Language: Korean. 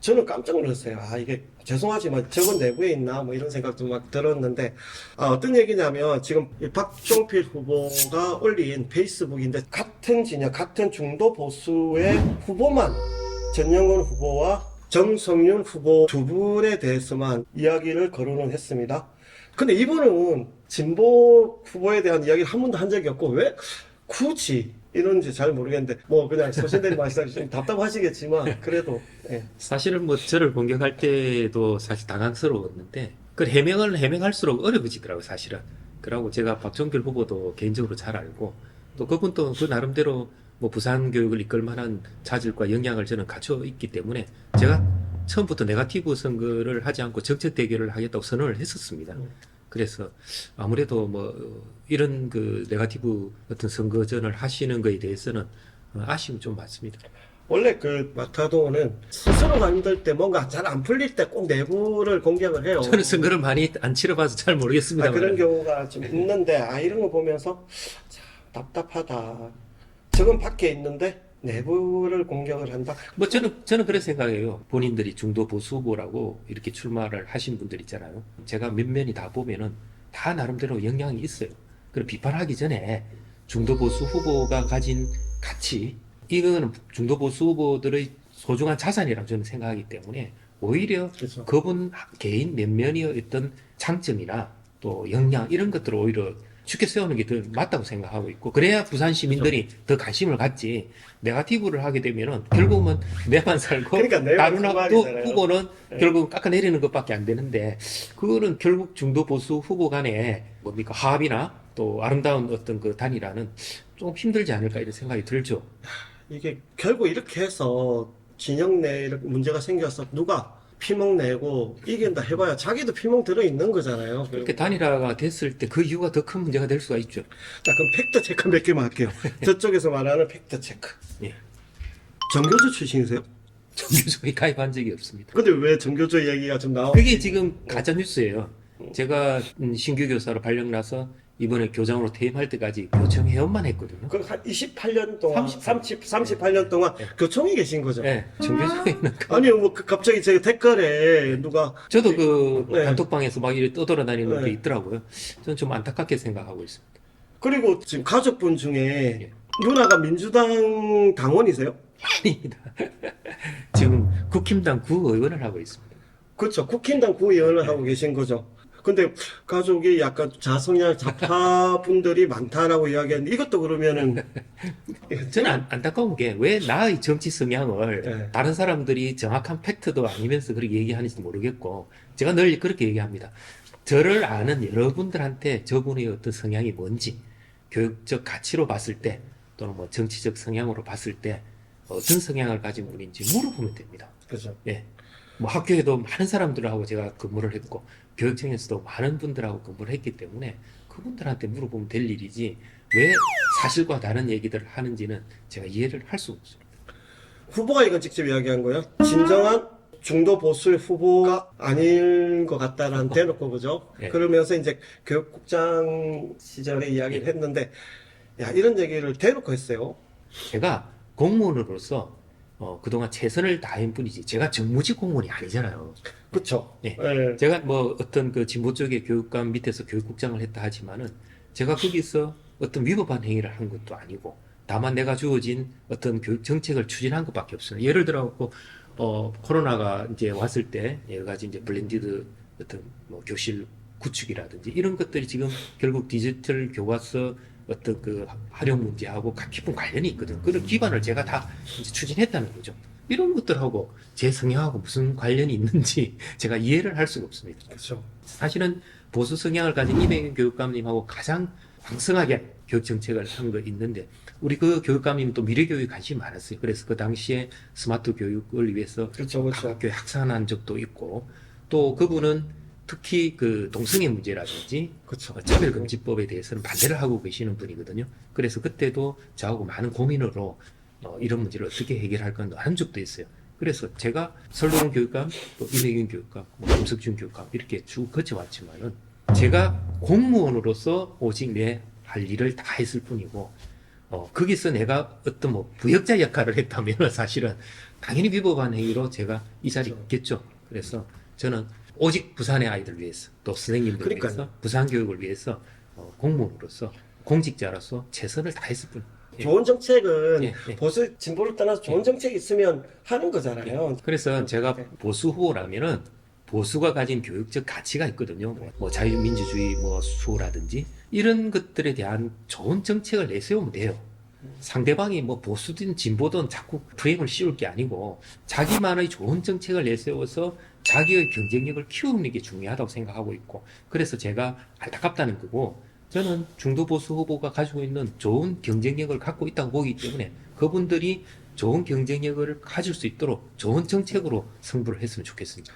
저는 깜짝 놀랐어요. 아, 이게 죄송하지만 저건 내부에 있나 뭐 이런 생각도 막 들었는데, 어떤 얘기냐면 지금 이 박종필 후보가 올린 페이스북인데, 같은 진영, 같은 중도 보수의 후보만, 전영건 후보와 정성윤 후보 두 분에 대해서만 이야기를 거론을 했습니다. 근데 이분은 진보 후보에 대한 이야기를 한 번도 한 적이 없고, 왜 굳이 이런지 잘 모르겠는데, 뭐 그냥 소신대로 말씀하시면 좀 답답하시겠지만, 그래도, 예. 사실은 뭐 저를 공격할 때도 사실 당황스러웠는데 그 해명할수록 어려워지더라고요, 사실은. 그러고 제가 박종필 후보도 개인적으로 잘 알고 또 그분도 그 나름대로 뭐 부산 교육을 이끌 만한 자질과 역량을 저는 갖춰 있기 때문에 제가 처음부터 네거티브 선거를 하지 않고 정책 대결을 하겠다고 선언을 했었습니다. 그래서 아무래도 뭐 이런 그 네거티브 어떤 선거전을 하시는 거에 대해서는 아쉬움이 좀 많습니다. 원래 그 마타도는 스스로가 힘들 때 뭔가 잘 안 풀릴 때 꼭 내부를 공격을 해요. 저는 선거를 많이 안 치러봐서 잘 모르겠습니다. 그런 경우가 좀 있는데, 이런 거 보면서 참 답답하다. 저건 밖에 있는데 내부를 공격을 한다. 뭐 저는 그런 생각이에요. 본인들이 중도 보수 후보라고 이렇게 출마를 하신 분들 있잖아요. 제가 면면이 다 보면은 다 나름대로 영향이 있어요. 그리고 비판하기 전에 중도 보수 후보가 가진 가치, 이거는 중도 보수 후보들의 소중한 자산이라고 저는 생각하기 때문에 오히려 그렇죠. 그분 개인 면면의 어떤 장점이나 또 역량 이런 것들을 오히려 쉽게 세우는 게 더 맞다고 생각하고 있고, 그래야 부산 시민들이 더 관심을 갖지. 네거티브를 하게 되면은 결국은 내만 살고 그러니까 내만 다른 그만이잖아요. 후보는 네. 결국 깎아내리는 것밖에 안 되는데, 그거는 결국 중도 보수 후보 간에 뭡니까 합의나 또 아름다운 어떤 그 단일화는 좀 힘들지 않을까 이런 생각이 들죠. 이게 결국 이렇게 해서 진영 내에 이렇게 문제가 생겨서 누가 피멍 내고 이긴다 해봐야 자기도 피멍 들어있는 거잖아요. 그렇게 단일화가 됐을 때 그 이유가 더 큰 문제가 될 수가 있죠. 자, 그럼 팩트 체크 몇 개만 할게요. 저쪽에서 말하는 팩트 체크. 예. 정교조 출신이세요? 정규직에 가입한 적이 없습니다. 근데 왜 정교조 얘기가 좀 나오고? 그게 지금 가짜 뉴스예요. 제가 신규 교사로 발령 나서 이번에 교장으로 퇴임할 때까지 교청 회원만 했거든요. 그한 28년 동안, 30 38년 동안 네. 교총에 계신 거죠? 네, 정규직에는 아니요, 뭐, 갑자기 제가 댓글에 누가, 저도 그 네. 단톡방에서 막 이렇게 떠돌아다니는 게 네. 있더라고요. 저는 좀 안타깝게 생각하고 있습니다. 그리고 지금 가족분 중에 예. 누나가 민주당 당원이세요? 아닙니다. 지금 국힘당 구의원을 하고 있습니다. 그렇죠. 국힘당 구의원을 하고 계신 거죠. 근데 가족이 약간 자성향 좌파분들이 많다라고 이야기했는데 이것도 그러면은 저는 안타까운 게 왜 나의 정치 성향을 네. 다른 사람들이 정확한 팩트도 아니면서 그렇게 얘기하는지 모르겠고, 제가 늘 그렇게 얘기합니다. 저를 아는 여러분들한테 저분의 어떤 성향이 뭔지, 교육적 가치로 봤을 때 또는 뭐 정치적 성향으로 봤을 때 어떤 성향을 가진 분인지 물어보면 됩니다. 그렇죠. 예. 뭐 학교에도 많은 사람들하고 제가 근무를 했고 교육청에서도 많은 분들하고 근무를 했기 때문에 그분들한테 물어보면 될 일이지 왜 사실과 다른 얘기들을 하는지는 제가 이해를 할 수가 없습니다. 후보가 이건 직접 이야기한 거예요. 진정한 중도 보수 후보가 아닌 것 같다라는 대놓고 그죠? 네. 그러면서 이제 교육국장 시절에 이야기를 했는데, 야, 이런 얘기를 대놓고 했어요. 제가 공무원으로서 그동안 최선을 다한 뿐이지 제가 정무직 공무원이 아니잖아요. 그쵸? 네. 예. 제가 뭐 어떤 그 진보 쪽의 교육감 밑에서 교육국장을 했다 하지만은 제가 거기서 어떤 위법한 행위를 한 것도 아니고 다만 내가 주어진 어떤 교육 정책을 추진한 것밖에 없어요. 예를 들어 코로나가 이제 왔을 때 여러 가지 이제 블렌디드 어떤 뭐 교실 구축이라든지 이런 것들이 지금 결국 디지털 교과서 어떤 그 활용 문제하고 깊은 관련이 있거든. 그런 기반을 제가 다 이제 추진했다는 거죠. 이런 것들하고 제 성향하고 무슨 관련이 있는지 제가 이해를 할 수가 없습니다. 그쵸. 사실은 보수 성향을 가진 이병현 교육감님하고 가장 왕성하게 교육 정책을 한 거 있는데, 우리 그 교육감님 또 미래 교육에 관심이 많았어요. 그래서 그 당시에 스마트 교육을 위해서 그쵸, 그쵸. 각 학교에 학산한 적도 있고, 또 그분은 특히 그 동성애 문제라든지 그쵸. 차별금지법에 대해서는 반대를 하고 계시는 분이거든요. 그래서 그때도 저하고 많은 고민으로 이런 문제를 어떻게 해결할 건가 한 적도 있어요. 그래서 제가 설동훈 교육감, 또 이명균 교육감, 뭐 김석준 교육감 이렇게 쭉 거쳐왔지만은 제가 공무원으로서 오직 내 할 일을 다 했을 뿐이고 거기서 내가 어떤 뭐 부역자 역할을 했다면 사실은 당연히 위법한 행위로 제가 이 자리에 그렇죠. 있겠죠. 그래서 저는 오직 부산의 아이들 위해서 또 선생님들 그러니까요. 위해서 부산 교육을 위해서 공무원으로서 공직자로서 최선을 다했을 뿐. 예. 좋은 정책은 예, 예. 보수 진보를 떠나서 좋은 정책이 있으면 하는 거잖아요. 그래서 제가 네. 보수 후보라면은 보수가 가진 교육적 가치가 있거든요. 뭐 자유민주주의, 뭐 수호라든지 이런 것들에 대한 좋은 정책을 내세우면 돼요. 상대방이 뭐 보수든 진보든 자꾸 프레임을 씌울 게 아니고 자기만의 좋은 정책을 내세워서 자기의 경쟁력을 키우는 게 중요하다고 생각하고 있고, 그래서 제가 안타깝다는 거고, 저는 중도 보수 후보가 가지고 있는 좋은 경쟁력을 갖고 있다고 보기 때문에 그분들이 좋은 경쟁력을 가질 수 있도록 좋은 정책으로 승부를 했으면 좋겠습니다.